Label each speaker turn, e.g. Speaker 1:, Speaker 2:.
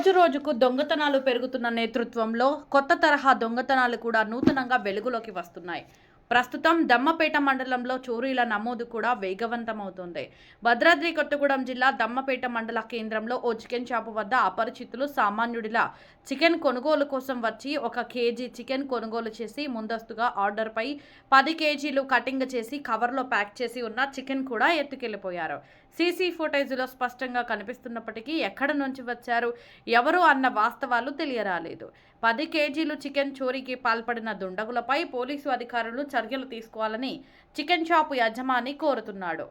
Speaker 1: రోజు రోజుకు దొంగతనాలు పెరుగుతున్న నేతృత్వంలో కొత్త తరహా దొంగతనాలు కూడా నూతనంగా వెలుగులోకి వస్తున్నాయి. ప్రస్తుతం దమ్మపేట మండలంలో చోరీల నమోదు కూడా వేగవంతమవుతోంది. భద్రాద్రి కొత్తగూడెం జిల్లా దమ్మపేట మండల కేంద్రంలో ఓ చికెన్ షాపు వద్ద అపరిచితులు సామాన్యుడిలా చికెన్ కొనుగోలు కోసం వచ్చి 1 కేజీ చికెన్ కొనుగోలు చేసి ముందస్తుగా ఆర్డర్పై 10 కేజీలు కటింగ్ చేసి కవర్లో ప్యాక్ చేసి ఉన్న చికెన్ కూడా ఎత్తుకెళ్లిపోయారు. సీసీ ఫుటేజ్లో స్పష్టంగా కనిపిస్తున్నప్పటికీ ఎక్కడ నుంచి వచ్చారు, ఎవరు అన్న వాస్తవాలు తెలియరాలేదు. 10 కేజీలు చికెన్ చోరీకి పాల్పడిన దుండగులపై పోలీసు అధికారులు చర్యలు తీసుకోవాలని చికెన్ షాపు యజమాని కోరుతున్నాడు.